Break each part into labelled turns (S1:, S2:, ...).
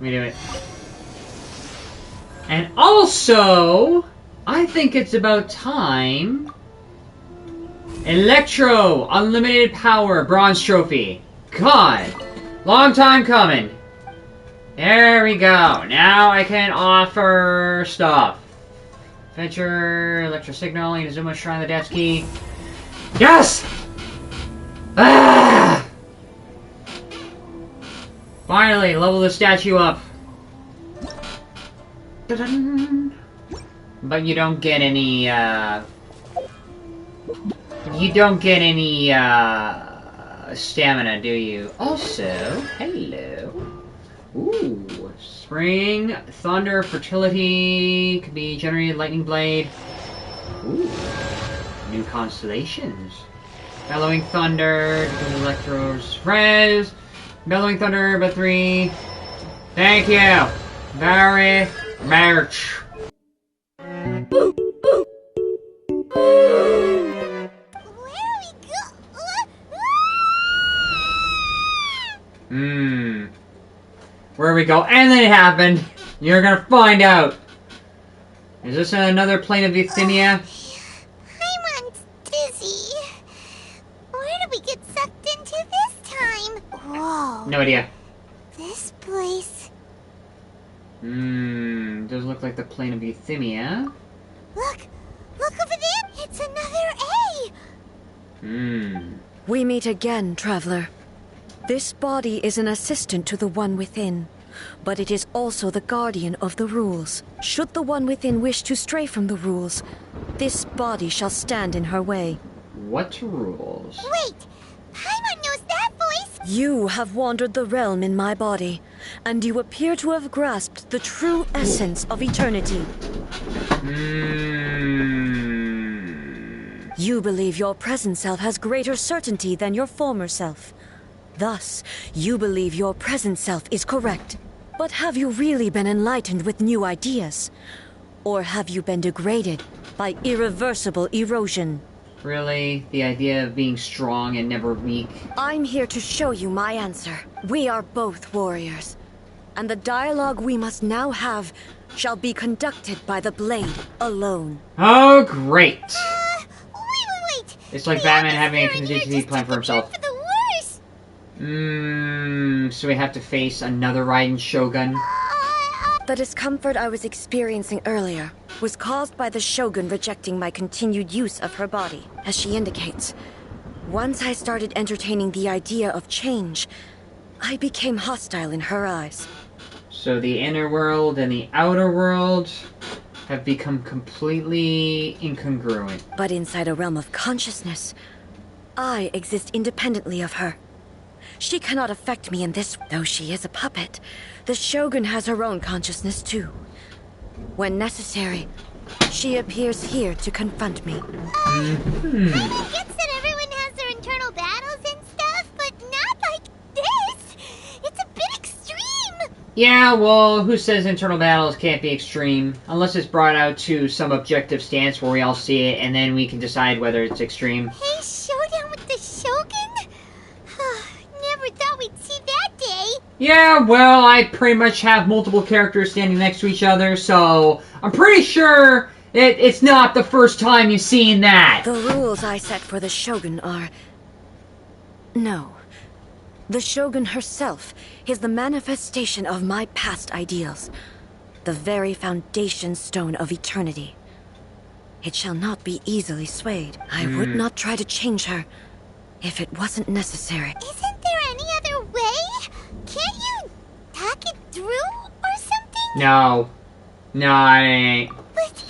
S1: me do it. And also, I think it's about time. Electro! Unlimited power, bronze trophy. God! Long time coming. There we go. Now I can offer stuff. Adventure, electro signal, Inazuma Shrine of the Death Key. Yes! Ah! Finally, level the statue up. But you don't get any, you don't get any, stamina, do you? Also, hello. Ooh. Spring, thunder, fertility, could be generated, lightning blade. Ooh. New constellations. Bellowing thunder, electros, res. Bellowing thunder, but 3. Thank you. Very much. Where we go? And then it happened. You're gonna find out. Is this another plane of euthymia?
S2: I'm dizzy. Where did we get sucked into this time? Whoa.
S1: No idea.
S2: This place.
S1: Does look like the plane of euthymia.
S2: Look over there. It's another A.
S3: We meet again, traveler. This body is an assistant to the One Within, but it is also the guardian of the rules. Should the One Within wish to stray from the rules, this body shall stand in her way.
S1: What rules?
S2: Wait! Paimon knows that voice!
S3: You have wandered the realm in my body, and you appear to have grasped the true essence of eternity. You believe your present self has greater certainty than your former self. Thus, you believe your present self is correct. But have you really been enlightened with new ideas? Or have you been degraded by irreversible erosion?
S1: Really? The idea of being strong and never weak?
S3: I'm here to show you my answer. We are both warriors. And the dialogue we must now have shall be conducted by the blade alone.
S1: Oh, great!
S2: Wait!
S1: It's like Batman having a contingency plan for himself.
S2: For the worst.
S1: So we have to face another Raiden Shogun?
S3: The discomfort I was experiencing earlier was caused by the Shogun rejecting my continued use of her body, as she indicates. Once I started entertaining the idea of change, I became hostile in her eyes.
S1: So the inner world and the outer world have become completely incongruent.
S3: But inside a realm of consciousness, I exist independently of her. She cannot affect me in this. Though she is a puppet, the Shogun has her own consciousness too. When necessary, she appears here to confront me.
S2: I get that everyone has their internal battles and stuff, but not like this. It's a bit extreme.
S1: Yeah, well, who says internal battles can't be extreme? Unless it's brought out to some objective stance where we all see it, and then we can decide whether it's extreme.
S2: Hey, showdown with the Shogun? Never thought we'd see that day.
S1: Yeah, well, I pretty much have multiple characters standing next to each other, so I'm pretty sure it's not the first time you've seen that.
S3: The rules I set for the Shogun are... No. The Shogun herself is the manifestation of my past ideals. The very foundation stone of eternity. It shall not be easily swayed. I would not try to change her if it wasn't necessary.
S2: Isn't there any other way? Can't you talk it through or something?
S1: No, it ain't.
S2: But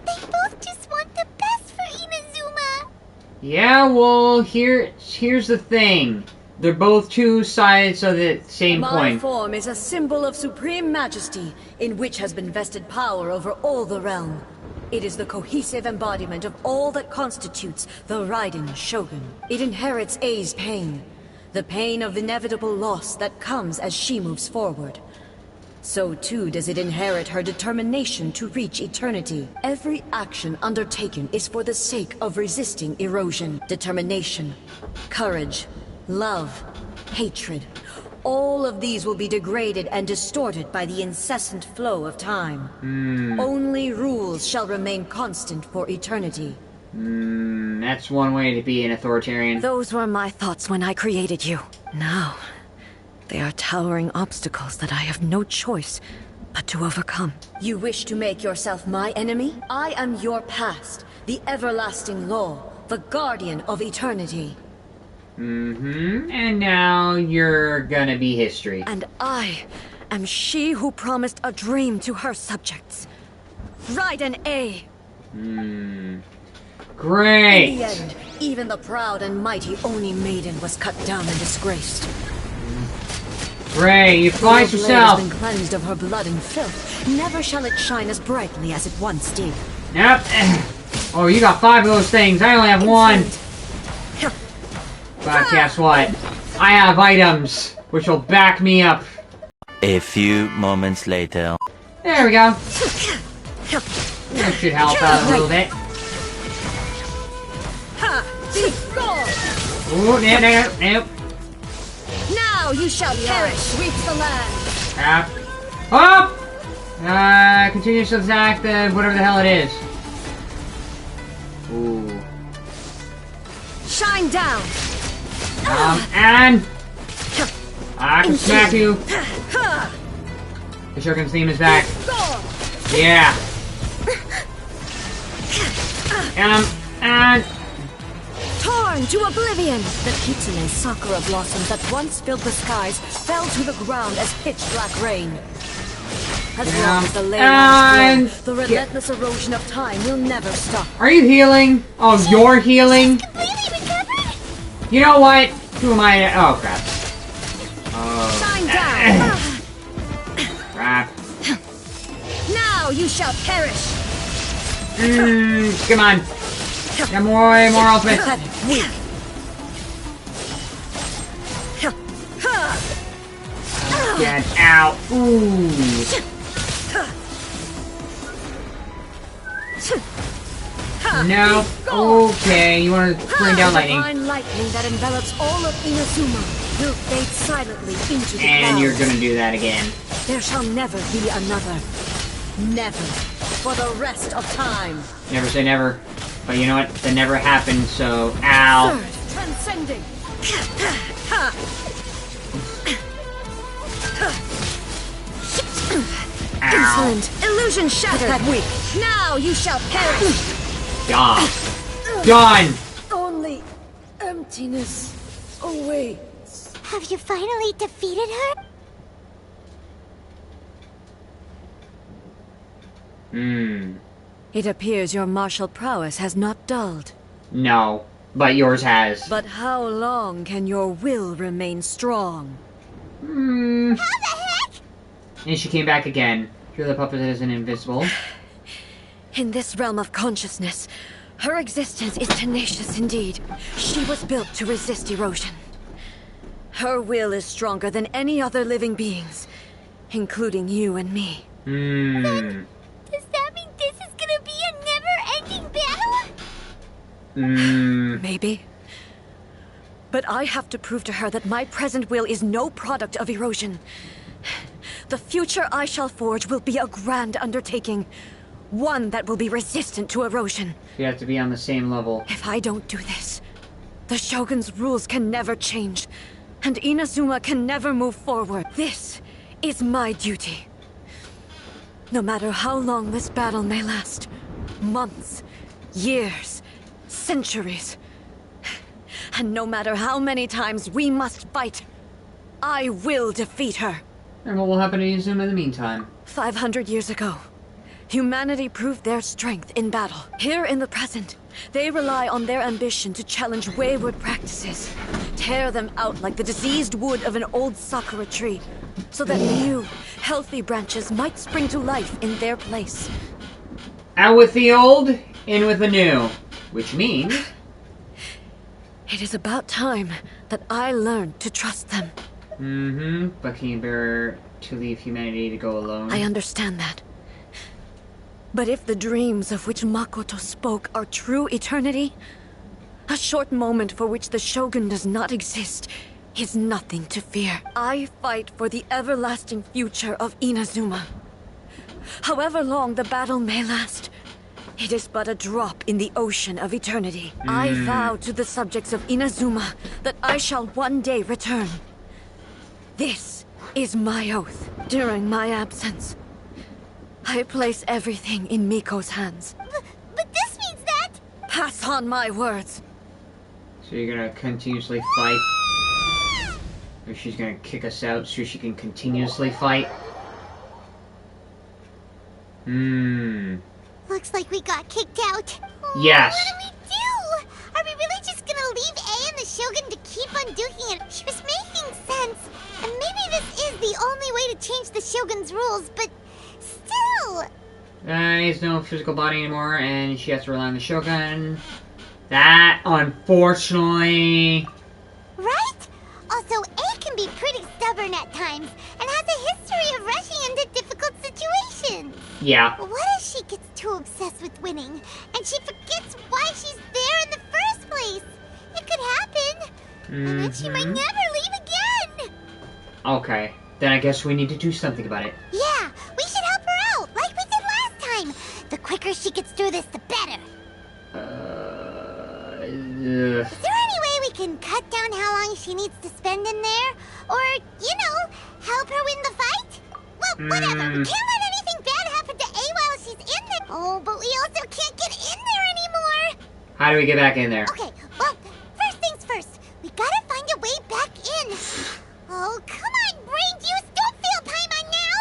S2: they both just want the best for Inazuma.
S1: Yeah, well, here's the thing. They're both two sides of the same coin.
S3: My form is a symbol of supreme majesty, in which has been vested power over all the realm. It is the cohesive embodiment of all that constitutes the Raiden Shogun. It inherits Ei's pain, the pain of inevitable loss that comes as she moves forward. So too does it inherit her determination to reach eternity. Every action undertaken is for the sake of resisting erosion. Determination, courage, love, hatred, all of these will be degraded and distorted by the incessant flow of time. Only rules shall remain constant for eternity.
S1: That's one way to be an authoritarian.
S3: Those were my thoughts when I created you. Now, they are towering obstacles that I have no choice but to overcome. You wish to make yourself my enemy? I am your past, the everlasting law, the guardian of eternity.
S1: And now you're gonna be history.
S3: And I am she who promised a dream to her subjects. Raiden A.
S1: Great!
S3: In the end, even the proud and mighty Oni maiden was cut down and disgraced.
S1: Great, you flies
S3: Your blade
S1: yourself!
S3: has been cleansed of her blood and filth. Never shall it shine as brightly as it once did.
S1: Yep. Oh, you got 5 of those things. I only have 1. But guess what? I have items, which will back me up.
S4: A few moments later.
S1: There we go. That should help out a little bit. Ooh, no.
S3: Now you shall perish. Sweep the land.
S1: Crap. Up! Continues to attack the whatever the hell it is. Ooh.
S3: Shine down.
S1: And I can smack you. The Shogun's theme is back. Yeah. And
S3: Torn to oblivion! The kitsune sakura blossoms that once filled the skies fell to the ground as pitch-black rain. As long as the lay lasts low, the relentless erosion of time will never stop.
S1: Are you healing? Oh, you're healing?
S2: Completely recovered?
S1: You know what? Who am I? Oh, crap. Oh.
S3: Shine down!
S1: Crap.
S3: Now you shall perish!
S1: Come on. Got more ultimate. Get out. Ooh. No. Okay, you want to bring down lightning.
S3: The divine lightning that envelops all of Inazuma will fade silently into the
S1: And
S3: clouds.
S1: you're gonna do that again.
S3: There shall never be another. Never. For the rest of time.
S1: Never say never. But you know what? That never happened, so... Ow.
S3: Third, transcending.
S1: Ow.
S3: Insolent. Illusion shattered. That weak. Now you shall perish.
S1: Done. Done.
S3: Only emptiness awaits.
S2: Have you finally defeated her?
S3: It appears your martial prowess has not dulled.
S1: No. But yours has.
S3: But how long can your will remain strong?
S2: How the heck?
S1: And she came back again. You're the puppet that isn't invisible.
S3: In this realm of consciousness, her existence is tenacious indeed. She was built to resist erosion. Her will is stronger than any other living being's, including you and me.
S2: Does that mean this is gonna be a never-ending battle?
S3: Maybe. But I have to prove to her that my present will is no product of erosion. The future I shall forge will be a grand undertaking. One that will be resistant to erosion.
S1: You have to be on the same level.
S3: If I don't do this, the Shogun's rules can never change, and Inazuma can never move forward. This is my duty. No matter how long this battle may last, months, years, centuries, and no matter how many times we must fight, I will defeat her.
S1: And what will happen to Izuma in the meantime?
S3: 500 years ago, humanity proved their strength in battle. Here in the present, they rely on their ambition to challenge wayward practices, tear them out like the diseased wood of an old sakura tree, so that new, healthy branches might spring to life in their place.
S1: Out with the old, in with the new. Which means...
S3: It is about time that I learned to trust them.
S1: But can you bear to leave humanity to go alone?
S3: I understand that. But if the dreams of which Makoto spoke are true eternity, a short moment for which the Shogun does not exist is nothing to fear. I fight for the everlasting future of Inazuma. However long the battle may last, it is but a drop in the ocean of eternity. I vow to the subjects of Inazuma that I shall one day return. This is my oath. During my absence, I place everything in Miko's hands.
S2: But this means that...
S3: Pass on my words.
S1: So you're gonna continuously fight? Or she's gonna kick us out so she can continuously fight?
S2: Looks like we got kicked out.
S1: Yes.
S2: What do we do? Are we really just gonna leave A and the Shogun to keep on duking it? She was making sense. And maybe this is the only way to change the Shogun's rules, but still...
S1: He's no physical body anymore, and she has to rely on the Shogun. That, unfortunately...
S2: Right? Also, A can be pretty stubborn at times, and has a history of rushing into difficult situations.
S1: Yeah.
S2: What if she gets too obsessed with winning, and she forgets why she's there in the first place? It could happen. And then she might never leave again.
S1: Okay. Then I guess we need to do something about it.
S2: Yeah, we should help her out, like we did last time. The quicker she gets through this, the better. Is there any way we can cut down how long she needs to spend in there? Or, you know, help her win the fight? Well, whatever. We can't let anything bad happen to A while she's in there. Oh, but we also can't get in there anymore.
S1: How do we get back in there?
S2: Okay, well, first things first. We gotta find a way back in. Oh, come on, brain juice. Don't fail Paimon now.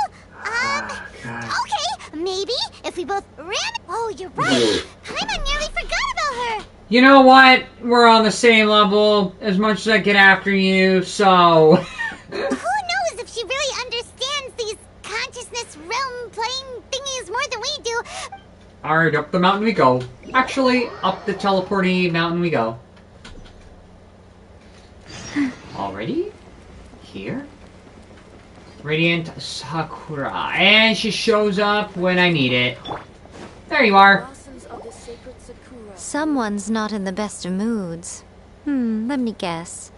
S1: God.
S2: Okay, maybe if we both ran... Oh, you're right. Paimon nearly forgot about her.
S1: You know what? We're on the same level as much as I get after you, so...
S2: Who knows if she really understands these consciousness realm playing thingies more than we do.
S1: Alright, up the mountain we go. Actually, up the teleporty mountain we go. Already? Here? Radiant Sakura. And she shows up when I need it. There you are.
S5: Someone's not in the best of moods. Let me guess.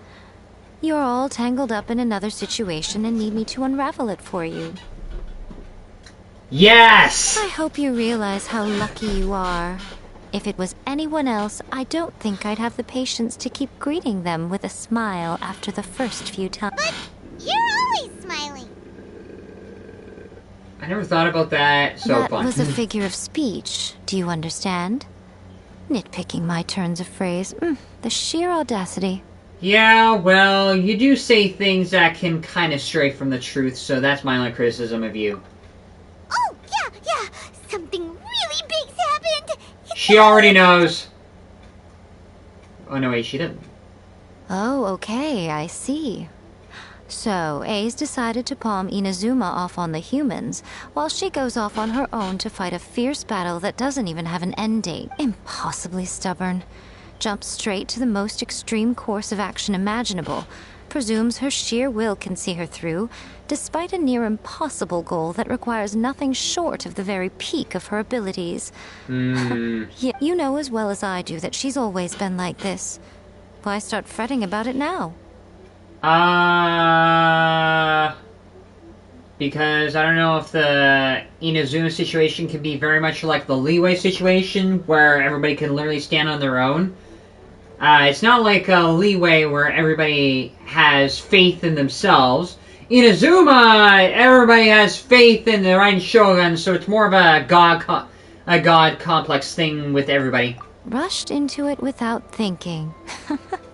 S5: You're all tangled up in another situation and need me to unravel it for you.
S1: Yes!
S5: I hope you realize how lucky you are. If it was anyone else, I don't think I'd have the patience to keep greeting them with a smile after the first few times.
S2: But you're always smiling.
S1: I never thought about that. So
S5: that
S1: fun.
S5: was a figure of speech. Do you understand? Nitpicking my turns of phrase. The sheer audacity.
S1: Yeah, well, you do say things that can kind of stray from the truth, so that's my only criticism of you.
S2: Oh, yeah. Something really big's happened.
S1: She already knows. Oh, no, wait, she didn't.
S5: Oh, okay, I see. So, A's decided to palm Inazuma off on the humans, while she goes off on her own to fight a fierce battle that doesn't even have an end date. Impossibly stubborn. Jumps straight to the most extreme course of action imaginable. Presumes her sheer will can see her through, despite a near impossible goal that requires nothing short of the very peak of her abilities. Yeah, you know as well as I do that she's always been like this. Why start fretting about it now?
S1: Because I don't know if the Inazuma situation can be very much like the Leeway situation, where everybody can literally stand on their own. It's not like a Leeway where everybody has faith in themselves. Inazuma, everybody has faith in the Raiden Shogun, so it's more of a god complex thing with everybody.
S5: Rushed into it without thinking.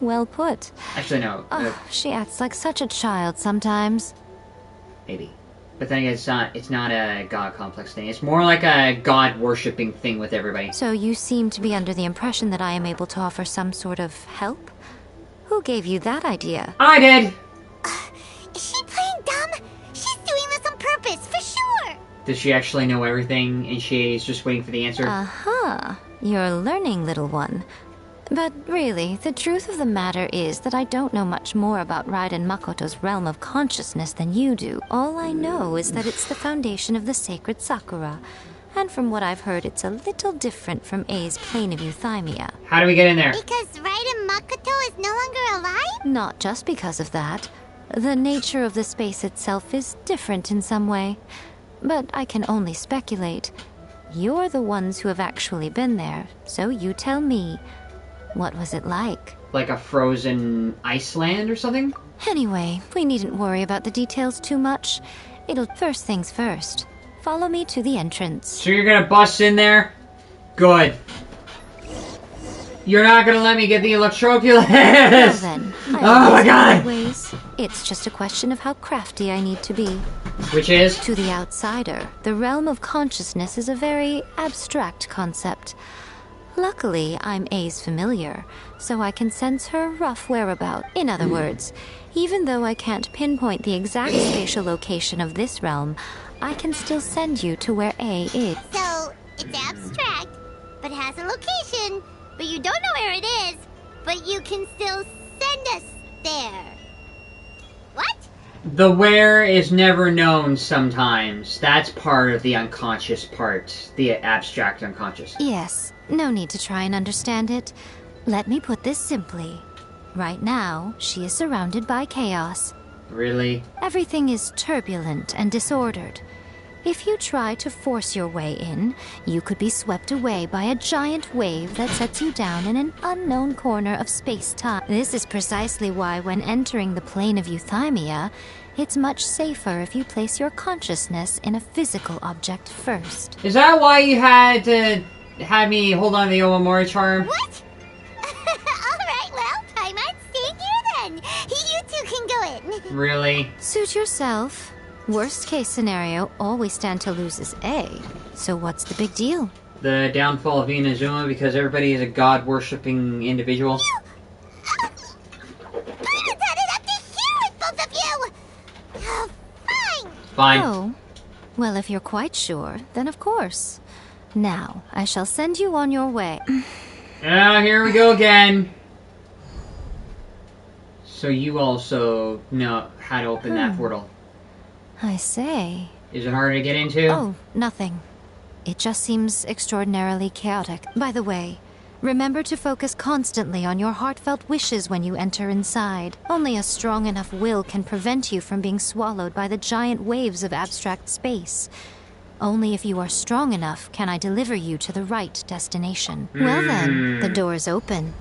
S5: Well put.
S1: Actually, no.
S5: She acts like such a child sometimes.
S1: Maybe. But then again, it's not a god complex thing. It's more like a god worshipping thing with everybody.
S5: So you seem to be under the impression that I am able to offer some sort of help? Who gave you that idea?
S1: I did!
S2: Is she playing dumb? She's doing this on purpose, for sure.
S1: Does she actually know everything and she's just waiting for the answer?
S5: You're learning, little one. But really, the truth of the matter is that I don't know much more about Raiden Makoto's realm of consciousness than you do. All I know is that it's the foundation of the sacred Sakura. And from what I've heard, it's a little different from A's plane of euthymia.
S1: How do we get in there?
S2: Because Raiden Makoto is no longer alive?
S5: Not just because of that. The nature of the space itself is different in some way. But I can only speculate. You're the ones who have actually been there, so you tell me. What was it like?
S1: Like a frozen Iceland or something?
S5: Anyway, we needn't worry about the details too much. First things first. Follow me to the entrance.
S1: So you're gonna bust in there? Good. You're not gonna let me get the Electroculus!
S5: Well then,
S1: Oh my god!
S5: Ways. It's just a question of how crafty I need to be.
S1: Which is?
S5: To the outsider, the realm of consciousness is a very abstract concept. Luckily, I'm A's familiar, so I can sense her rough whereabout. In other words, even though I can't pinpoint the exact spatial location of this realm, I can still send you to where A is.
S2: So, it's abstract, but has a location, but you don't know where it is, but you can still send us there. What?
S1: The where is never known sometimes. That's part of the unconscious part. The abstract unconscious.
S5: Yes, no need to try and understand it. Let me put this simply. Right now, she is surrounded by chaos.
S1: Really?
S5: Everything is turbulent and disordered. If you try to force your way in, you could be swept away by a giant wave that sets you down in an unknown corner of space-time. This is precisely why when entering the plane of euthymia, it's much safer if you place your consciousness in a physical object first.
S1: Is that why you had to have me hold on to the Omamori charm?
S2: What? Alright, well, Paimon's staying here then. You two can go in.
S1: Really?
S5: Suit yourself. Worst case scenario, all we stand to lose is A. So what's the big deal?
S1: The downfall of Inazuma because everybody is a god-worshipping individual?
S2: Paimon's had it up to here with both of you! Oh, fine!
S1: Fine.
S5: Oh, well, if you're quite sure, then of course. Now, I shall send you on your way.
S1: Here we go again. So you also know how to open that portal.
S5: I say.
S1: Is it hard to get into?
S5: Oh, nothing. It just seems extraordinarily chaotic. By the way, remember to focus constantly on your heartfelt wishes when you enter inside. Only a strong enough will can prevent you from being swallowed by the giant waves of abstract space. Only if you are strong enough can I deliver you to the right destination. Well then, the door's open.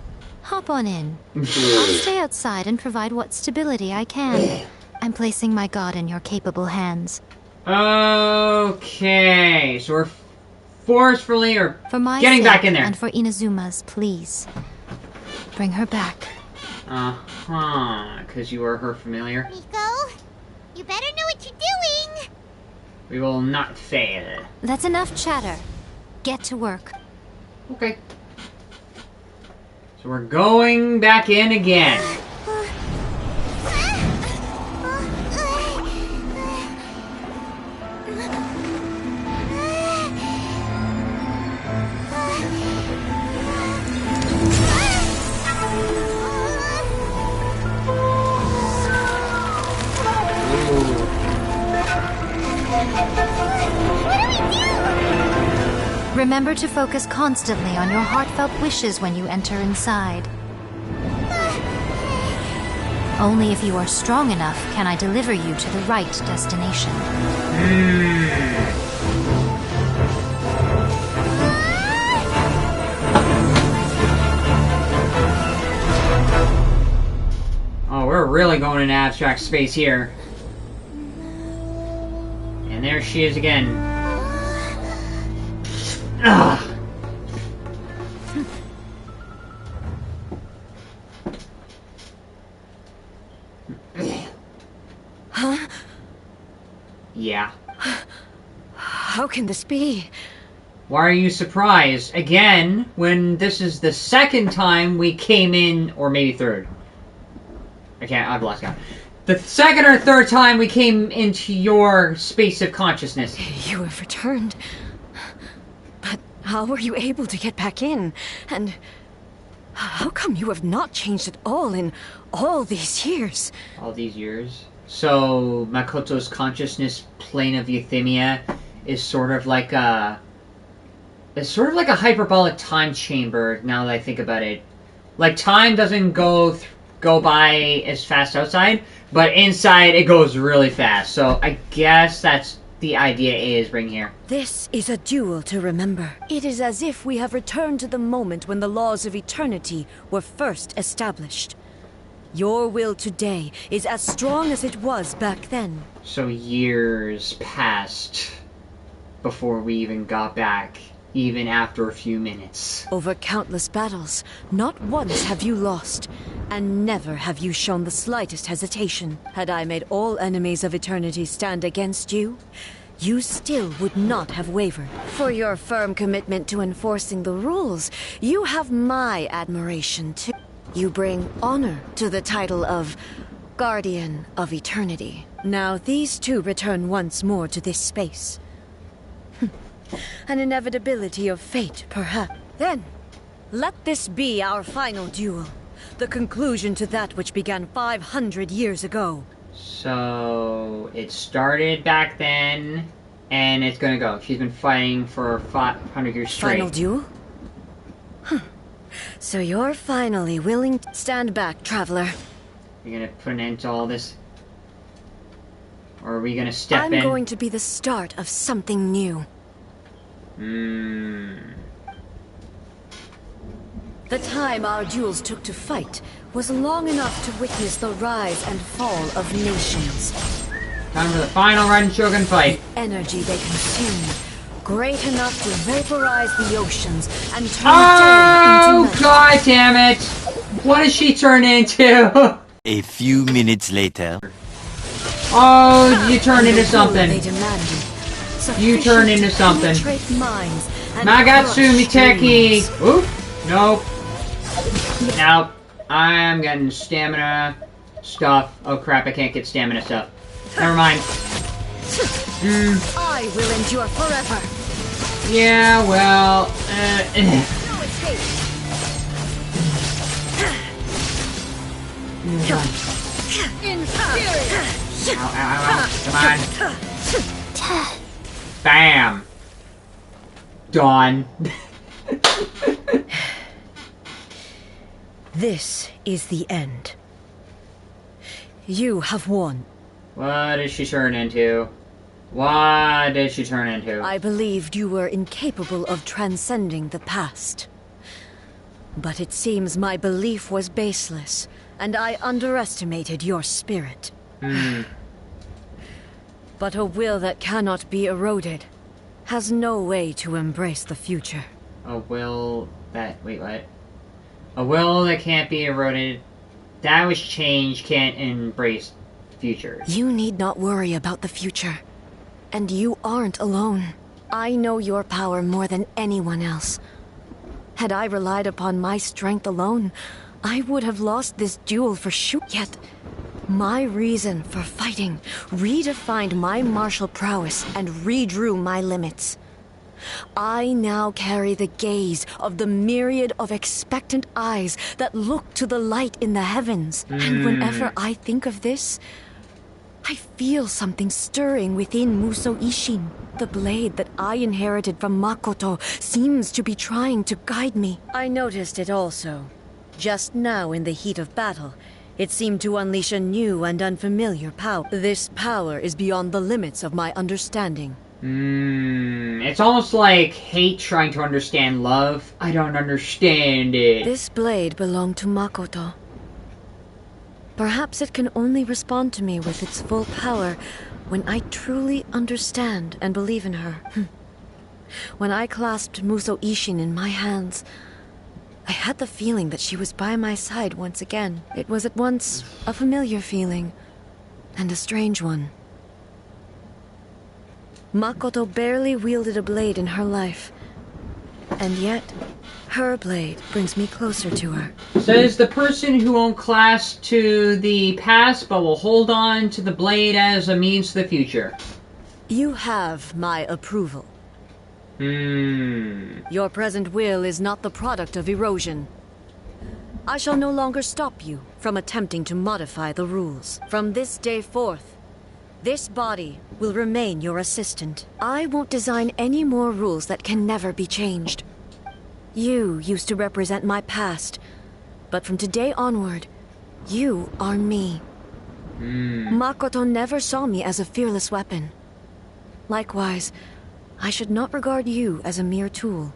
S5: Hop on in. I'll stay outside and provide what stability I can. I'm placing my god in your capable hands.
S1: Okay, so we're forcefully or
S5: For my
S1: getting
S5: sake
S1: back in there.
S5: and for Inazuma's, please. Bring her back.
S1: Because you are her familiar.
S2: Nico, you better know what you're doing!
S1: We will not fail.
S5: That's enough chatter. Get to work.
S1: Okay. So we're going back in again.
S5: Remember to focus constantly on your heartfelt wishes when you enter inside. Only if you are strong enough can I deliver you to the right destination.
S1: Oh, we're really going in abstract space here. And there she is again. Ugh.
S3: Huh?
S1: Yeah.
S3: How can this be?
S1: Why are you surprised? Again, when this is the second time we came in, or maybe third. I've lost count. The second or third time we came into your space of consciousness.
S3: You have returned. But how were you able to get back in? And how come you have not changed at all in all these years?
S1: All these years. So, Makoto's consciousness plane of euthymia is sort of like a... It's sort of like a hyperbolic time chamber, now that I think about it. Like, time doesn't go go by as fast outside, but inside it goes really fast. So I guess that's the idea is bring here.
S3: This is a duel to remember. It is as if we have returned to the moment when the laws of eternity were first established. Your will today is as strong as it was back then.
S1: So years passed before we even got back, even after a few minutes.
S3: Over countless battles, not once have you lost, and never have you shown the slightest hesitation. Had I made all enemies of eternity stand against you, you still would not have wavered. For your firm commitment to enforcing the rules, you have my admiration too. You bring honor to the title of Guardian of Eternity. Now these two return once more to this space. An inevitability of fate, perhaps. Then, let this be our final duel. The conclusion to that which began 500 years ago.
S1: So, it started back then, and it's gonna go. She's been fighting for 500 years straight.
S3: Final duel? Huh. So you're finally willing to stand back, traveler.
S1: You're gonna put an end to all this? Or are we gonna step in?
S3: I'm going to be the start of something new. The time our duels took to fight was long enough to witness the rise and fall of nations.
S1: Time for the final Raiden Shogun fight.
S3: The energy they consumed, great enough to vaporize the oceans and turn
S1: Oh,
S3: day into night.
S1: God damn it! What does she turn into?
S4: A few minutes later.
S1: Oh, you turned into something.
S3: They demanded.
S1: You turned into something. Magatsu Miteki! Oop! Nope. Nope. I'm getting stamina stuff. Oh crap, I can't get stamina stuff. Never mind.
S3: I will endure forever.
S1: Yeah, well,
S3: No escape. Inferior.
S1: Ow, ow, ow, come on. Bam! Dawn.
S3: This is the end. You have won.
S1: What did she turn into? What did she turn into?
S3: I believed you were incapable of transcending the past. But it seems my belief was baseless, and I underestimated your spirit. But a will that cannot be eroded has no way to embrace the future.
S1: A will that... Wait, what? A will that can't be eroded. That which change can't embrace future.
S3: You need not worry about the future. And you aren't alone. I know your power more than anyone else. Had I relied upon my strength alone, I would have lost this duel for sure. Yet, my reason for fighting redefined my martial prowess and redrew my limits. I now carry the gaze of the myriad of expectant eyes that look to the light in the heavens. And whenever I think of this, I feel something stirring within Muso Ishin. The blade that I inherited from Makoto seems to be trying to guide me. I noticed it also. Just now in the heat of battle, it seemed to unleash a new and unfamiliar power. This power is beyond the limits of my understanding.
S1: It's almost like hate trying to understand love. I don't understand it.
S3: This blade belonged to Makoto. Perhaps it can only respond to me with its full power when I truly understand and believe in her. When I clasped Muso Ishin in my hands, I had the feeling that she was by my side once again. It was at once a familiar feeling and a strange one. Makoto barely wielded a blade in her life, and yet her blade brings me closer to her.
S1: Says the person who won't clasp to the past but will hold on to the blade as a means to the future.
S3: You have my approval. Your present will is not the product of erosion. I shall no longer stop you from attempting to modify the rules. From this day forth, this body will remain your assistant. I won't design any more rules that can never be changed. You used to represent my past, but from today onward, You are me. Makoto never saw me as a fearless weapon. Likewise, I should not regard you as a mere tool.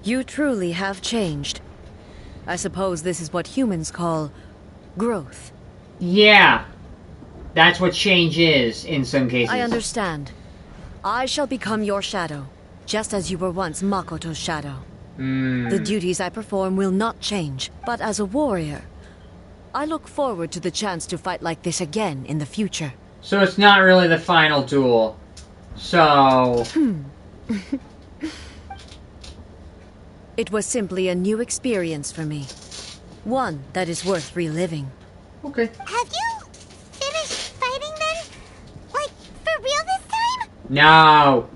S3: You truly have changed. I suppose this is what humans call growth.
S1: Yeah. That's what change is, in some cases.
S3: I understand. I shall become your shadow, just as you were once Makoto's shadow. The duties I perform will not change, but as a warrior, I look forward to the chance to fight like this again in the future.
S1: So it's not really the final duel. So...
S3: It was simply a new experience for me. One that is worth reliving.
S1: Okay.
S2: Have you finished fighting then? Like, for real this time?
S1: No.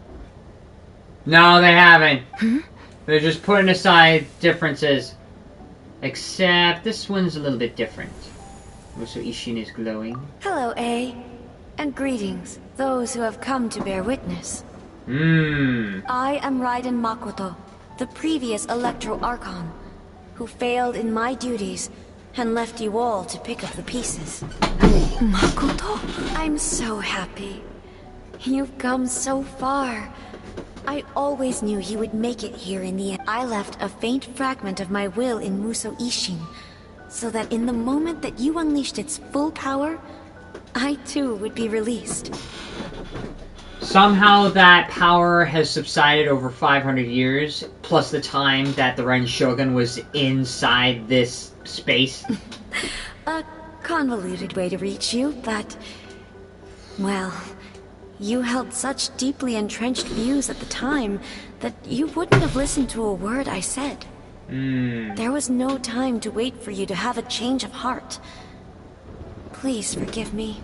S1: No, they haven't. They're just putting aside differences. Except this one's a little bit different. Also, Ishin is glowing.
S5: Hello, A. And greetings, those who have come to bear witness. I am Raiden Makoto, the previous Electro Archon, who failed in my duties and left you all to pick up the pieces. Makoto? I'm so happy. You've come so far. I always knew you would make it here in the end. I left a faint fragment of my will in Muso Ishin, so that in the moment that you unleashed its full power, I too would be released.
S1: Somehow that power has subsided over 500 years, plus the time that the Raiden Shogun was inside this space.
S5: A convoluted way to reach you, but... well, you held such deeply entrenched views at the time that you wouldn't have listened to a word I said. There was no time to wait for you to have a change of heart. Please forgive me.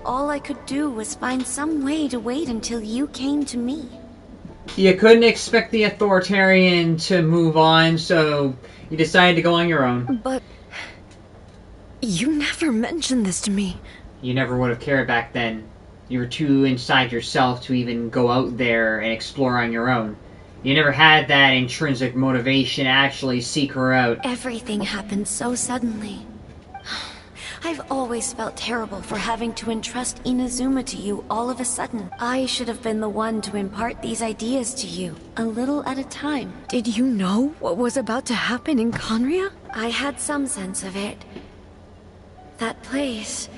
S5: All I could do was find some way to wait until you came to me.
S1: You couldn't expect the authoritarian to move on, so you decided to go on your own.
S3: But... you never mentioned this to me.
S1: You never would have cared back then. You were too inside yourself to even go out there and explore on your own. You never had that intrinsic motivation to actually seek her out.
S5: Everything happened so suddenly. I've always felt terrible for having to entrust Inazuma to you all of a sudden. I should have been the one to impart these ideas to you, a little at a time.
S3: Did you know what was about to happen in Conria?
S5: I had some sense of it. That place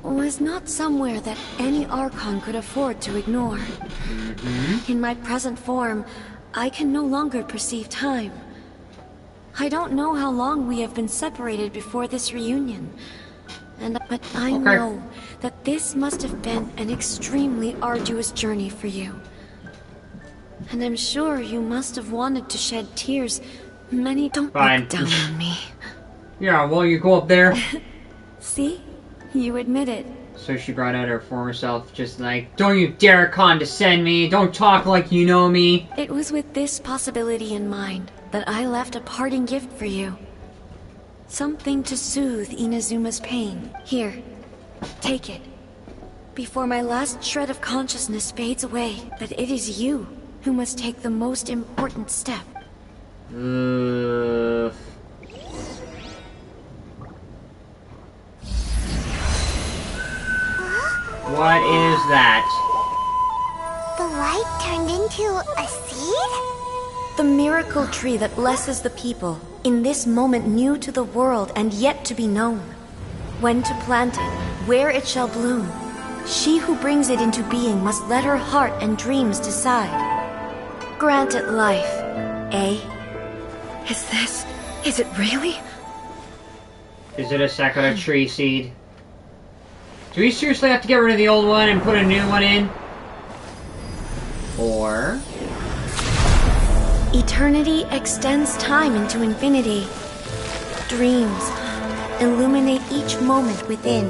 S5: was not somewhere that any Archon could afford to ignore. In my present form, I can no longer perceive time. I don't know how long we have been separated before this reunion. But I know that this must have been an extremely arduous journey for you. And I'm sure you must have wanted to shed tears many...
S3: Don't
S1: Fine.
S3: look down on me.
S1: Yeah, well, you go up there.
S5: See? You admit it.
S1: So she brought out her former self, just like, don't you dare condescend me, don't talk like you know me.
S5: It was with this possibility in mind that I left a parting gift for you. Something to soothe Inazuma's pain. Here, take it. Before my last shred of consciousness fades away, but it is you who must take the most important step.
S1: What is that?
S2: The light turned into a seed?
S5: The miracle tree that blesses the people, in this moment new to the world and yet to be known. When to plant it, where it shall bloom. She who brings it into being must let her heart and dreams decide. Grant it life, eh?
S3: Is it really?
S1: Is it a Sakura tree seed? Do we seriously have to get rid of the old one and put a new one in? Or...
S5: Eternity extends time into infinity. Dreams illuminate each moment within.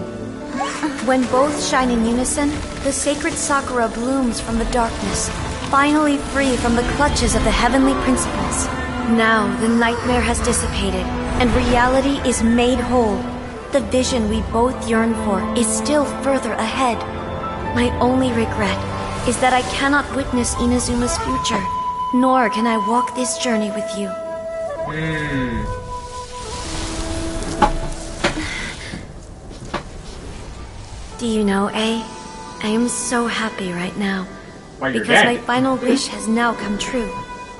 S5: When both shine in unison, the sacred Sakura blooms from the darkness, finally free from the clutches of the heavenly principles. Now the nightmare has dissipated, and reality is made whole. The vision we both yearn for is still further ahead. My only regret is that I cannot witness Inazuma's future, nor can I walk this journey with you.
S3: Do you know, A? I am so happy right now.
S1: Why, you're
S3: Because
S1: dead.
S3: my final wish has now come true.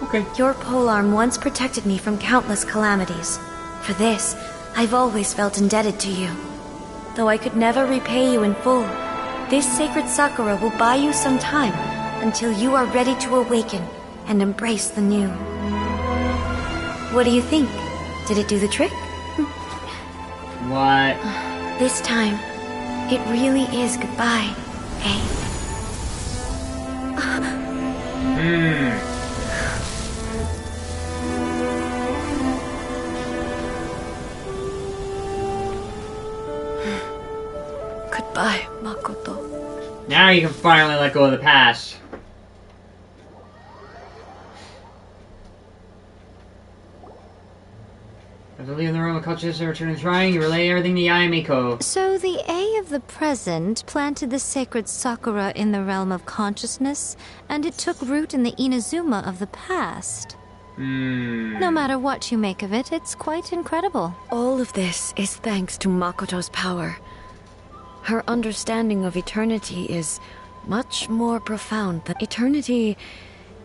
S1: Okay.
S3: Your polearm once protected me from countless calamities. For this, I've always felt indebted to you. Though I could never repay you in full, this sacred Sakura will buy you some time until you are ready to awaken and embrace the new. What do you think? Did it do the trick?
S1: What?
S3: This time, it really is goodbye, eh? Goodbye, Makoto.
S1: Now you can finally let go of the past. After leaving the room of consciousness and returning to the shrine, you relay everything to Yamiko.
S5: So the A of the present planted the sacred Sakura in the realm of consciousness, and it took root in the Inazuma of the past. No matter what you make of it, it's quite incredible.
S3: All of this is thanks to Makoto's power. Her understanding of eternity is much more profound than eternity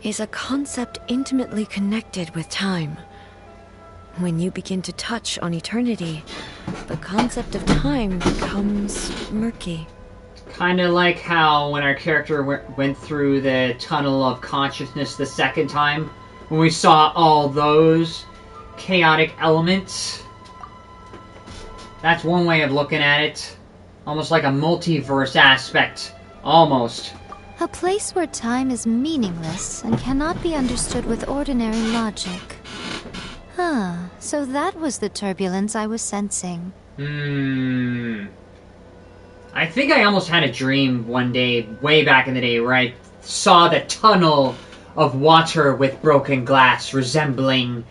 S3: is a concept intimately connected with time. When you begin to touch on eternity, the concept of time becomes murky.
S1: Kind of like how when our character went through the tunnel of consciousness the second time, when we saw all those chaotic elements. That's one way of looking at it. Almost like a multiverse aspect. Almost.
S5: A place where time is meaningless and cannot be understood with ordinary logic. Huh, so that was the turbulence I was sensing.
S1: I think I almost had a dream one day, way back in the day, where I saw the tunnel of water with broken glass resembling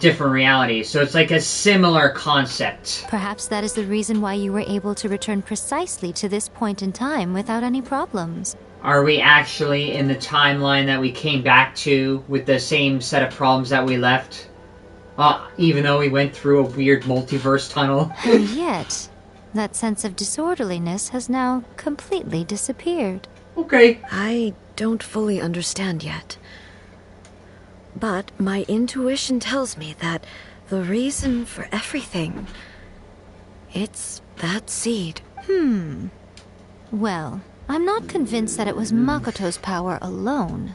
S1: different realities. So it's like a similar concept.
S5: Perhaps that is the reason why you were able to return precisely to this point in time without any problems.
S1: Are we actually in the timeline that we came back to with the same set of problems that we left? Even though we went through a weird multiverse tunnel?
S5: And yet, that sense of disorderliness has now completely disappeared.
S1: Okay.
S3: I don't fully understand yet. But my intuition tells me that the reason for everything, it's that seed.
S5: Well, I'm not convinced that it was Makoto's power alone.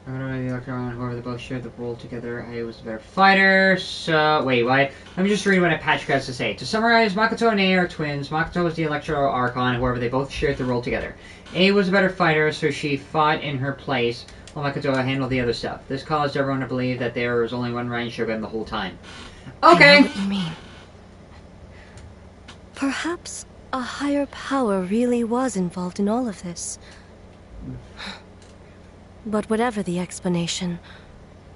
S1: Whoever they both shared the role together, I was a better fighter, so... Wait, what? Let me just read what Patrick has to say. To summarize, Makoto and A are twins. Makoto was the Electro Archon, however they both shared the role together. A was a better fighter, so she fought in her place, while Makoto handled the other stuff. This caused everyone to believe that there was only one Raiden Shogun the whole time. Okay!
S3: I know what you mean. Perhaps a higher power really was involved in all of this. But whatever the explanation,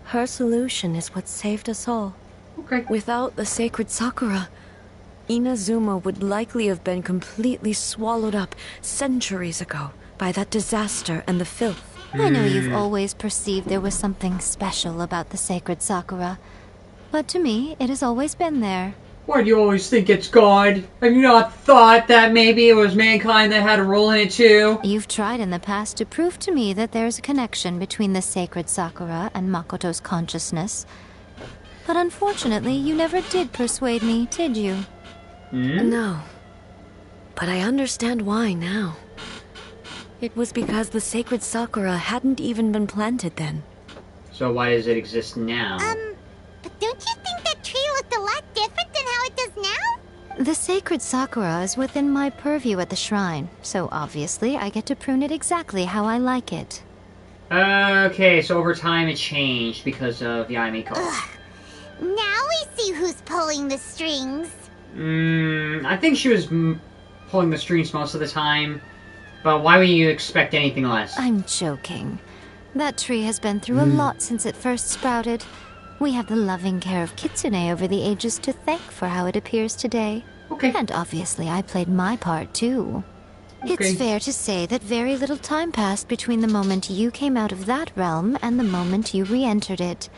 S3: her solution is what saved us all.
S1: Okay.
S3: Without the sacred Sakura, Inazuma would likely have been completely swallowed up centuries ago by that disaster and the filth.
S5: I know you've always perceived there was something special about the sacred Sakura, but to me, it has always been there.
S1: Why do you always think it's God? Have you not thought that maybe it was mankind that had a role in it too?
S5: You've tried in the past to prove to me that there's a connection between the sacred Sakura and Makoto's consciousness. But unfortunately, you never did persuade me, did you?
S3: No. But I understand why now. It was because the sacred Sakura hadn't even been planted then.
S1: So why does it exist now?
S2: But don't you think that tree looked a lot different than how it does now?
S5: The sacred Sakura is within my purview at the shrine, so obviously I get to prune it exactly how I like it.
S1: Okay, so over time it changed because of Yamiko.
S2: Now we see who's pulling the strings.
S1: I think she was pulling the strings most of the time, but why would you expect anything less?
S5: I'm joking. That tree has been through a lot since it first sprouted. We have the loving care of Kitsune over the ages to thank for how it appears today.
S1: Okay.
S5: And obviously I played my part too.
S1: Okay.
S5: It's fair to say that very little time passed between the moment you came out of that realm and the moment you re-entered it.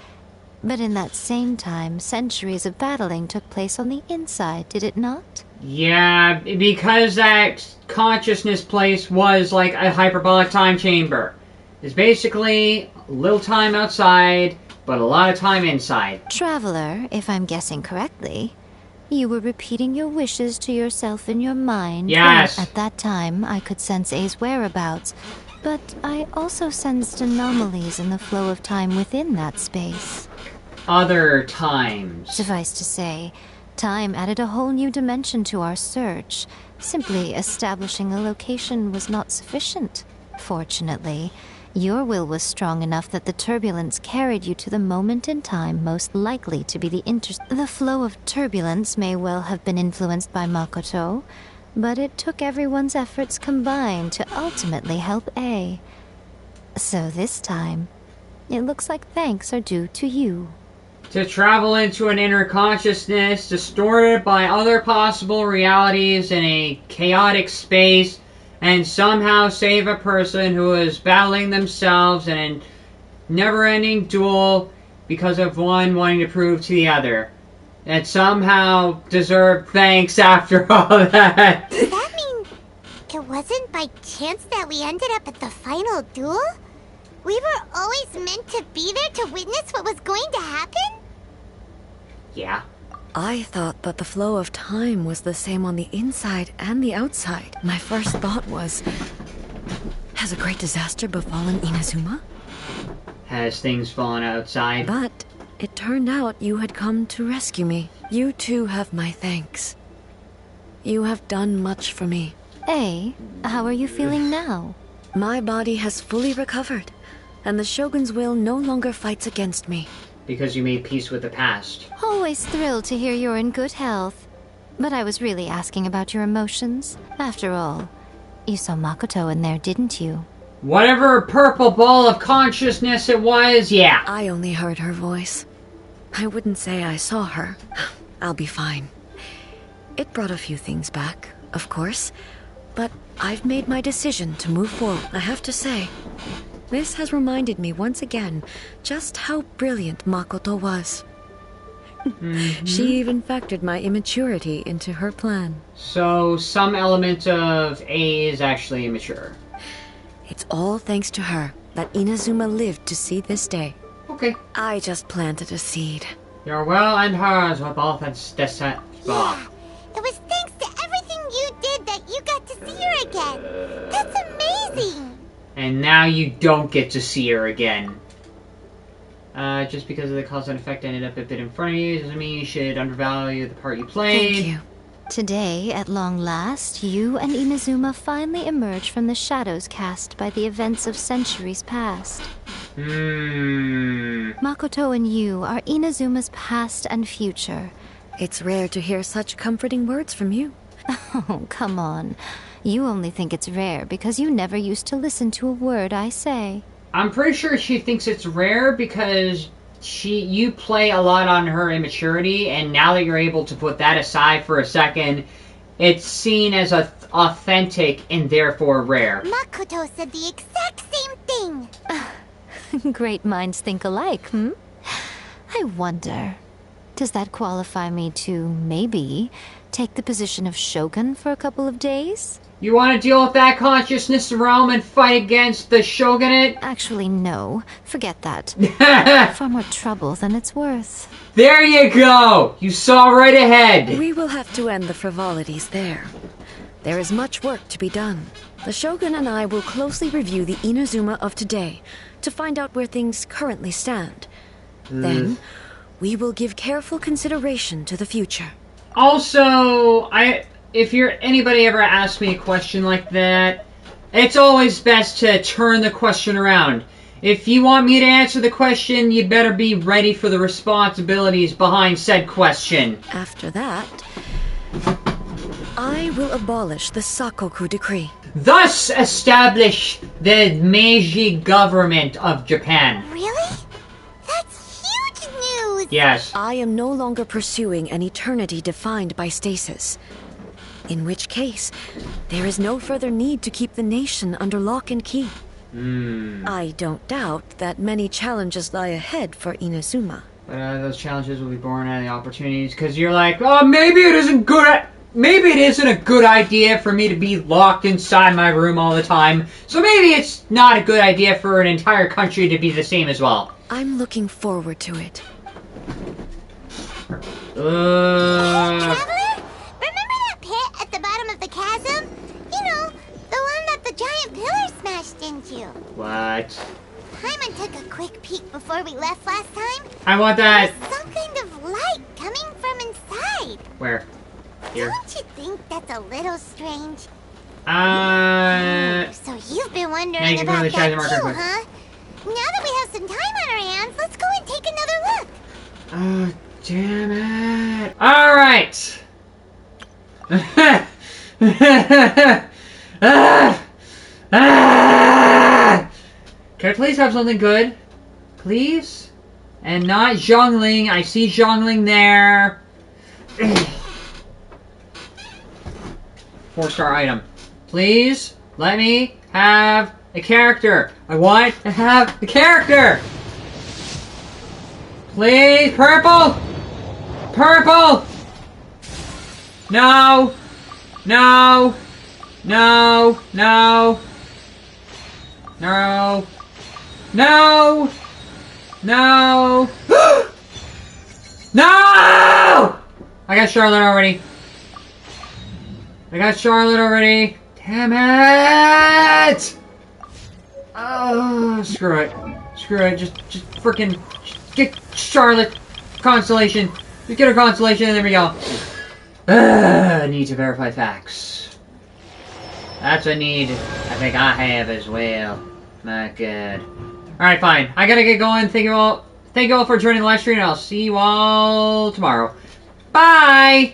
S5: But in that same time, centuries of battling took place on the inside, did it not?
S1: Yeah, because that consciousness place was like a hyperbolic time chamber. It's basically a little time outside, but a lot of time inside.
S5: Traveler, if I'm guessing correctly, you were repeating your wishes to yourself in your mind.
S1: Yes.
S5: At that time, I could sense A's whereabouts, but I also sensed anomalies in the flow of time within that space.
S1: Other times.
S5: Suffice to say, time added a whole new dimension to our search. Simply establishing a location was not sufficient. Fortunately, your will was strong enough that the turbulence carried you to the moment in time most likely to be The flow of turbulence may well have been influenced by Makoto, but it took everyone's efforts combined to ultimately help A. So this time, it looks like thanks are due to you.
S1: To travel into an inner consciousness distorted by other possible realities in a chaotic space and somehow save a person who is battling themselves in a never-ending duel because of one wanting to prove to the other that somehow deserve thanks after all that.
S2: Does that mean it wasn't by chance that we ended up at the final duel? We were always meant to be there to witness what was going to happen?
S1: Yeah.
S3: I thought that the flow of time was the same on the inside and the outside. My first thought was, has a great disaster befallen Inazuma?
S1: Has things fallen outside?
S3: But it turned out you had come to rescue me. You too have my thanks. You have done much for me.
S5: A, how are you feeling now?
S3: My body has fully recovered, and the Shogun's will no longer fights against me.
S1: Because you made peace with the past.
S5: Always thrilled to hear you're in good health. But I was really asking about your emotions. After all, you saw Makoto in there, didn't you?
S1: Whatever purple ball of consciousness it was, yeah.
S3: I only heard her voice. I wouldn't say I saw her. I'll be fine. It brought a few things back, of course, but I've made my decision to move forward. I have to say, this has reminded me once again just how brilliant Makoto was. She even factored my immaturity into her plan.
S1: So, some element of A is actually immature.
S3: It's all thanks to her that Inazuma lived to see this day.
S1: Okay.
S3: I just planted a seed.
S1: Your will and hers were both destined.
S2: Yeah, it was thanks to everything you did that you got to see her again. That's amazing.
S1: And now you don't get to see her again. Just because of the cause and effect ended up a bit in front of you doesn't mean you should undervalue the part you played.
S3: Thank you.
S5: Today, at long last, you and Inazuma finally emerge from the shadows cast by the events of centuries past. Makoto and you are Inazuma's past and future.
S3: It's rare to hear such comforting words from you.
S5: Oh, come on. You only think it's rare because you never used to listen to a word I say.
S1: I'm pretty sure she thinks it's rare because you play a lot on her immaturity, and now that you're able to put that aside for a second, it's seen as authentic and therefore rare.
S2: Makoto said the exact same thing.
S5: Great minds think alike, hmm? I wonder, does that qualify me to, maybe, take the position of Shogun for a couple of days?
S1: You want to deal with that consciousness realm and fight against the Shogunate?
S5: Actually, no. Forget that. Far more trouble than it's worth.
S1: There you go! You saw right ahead!
S3: We will have to end the frivolities there. There is much work to be done. The Shogun and I will closely review the Inazuma of today to find out where things currently stand. Then, we will give careful consideration to the future.
S1: Also, if anybody ever asks me a question like that, it's always best to turn the question around. If you want me to answer the question, you better be ready for the responsibilities behind said question.
S3: After that, I will abolish the Sakoku decree.
S1: Thus establish the Meiji government of Japan.
S2: Really? That's huge news.
S1: Yes.
S3: I am no longer pursuing an eternity defined by stasis. In which case, there is no further need to keep the nation under lock and key. I don't doubt that many challenges lie ahead for Inazuma.
S1: But those challenges will be born out of the opportunities, because you're like, oh, maybe it isn't a good idea for me to be locked inside my room all the time. So maybe it's not a good idea for an entire country to be the same as well.
S3: I'm looking forward to it.
S2: Traveler? Remember that pit at the bottom of the chasm? You know, the one that the giant pillar smashed into.
S1: What?
S2: Paimon took a quick peek before we left last time.
S1: I want that.
S2: There's some kind of light coming from inside.
S1: Where? Here?
S2: Don't you think that's a little strange? So you've been
S1: Now
S2: wondering
S1: you can go
S2: about
S1: to the
S2: that
S1: Shaggy
S2: too,
S1: Market quick.
S2: huh? Now that we have some time on our hands, let's go and take another look.
S1: Oh, damn it. Alright. Can I please have something good? Please? And not Zhongling. I see Zhongling there. 4-star item. Please let me have a character. I want to have a character. Please, purple. Purple. No. No. No. No. No. No. No. No! I got Charlotte already. Damn it! Oh, screw it. Screw it. Just freaking get Charlotte constellation. Just get her constellation, and there we go. I need to verify facts. That's a need I think I have as well. Not good. Alright, fine. I gotta get going. Thank you all for joining the live stream, and I'll see you all tomorrow. Bye!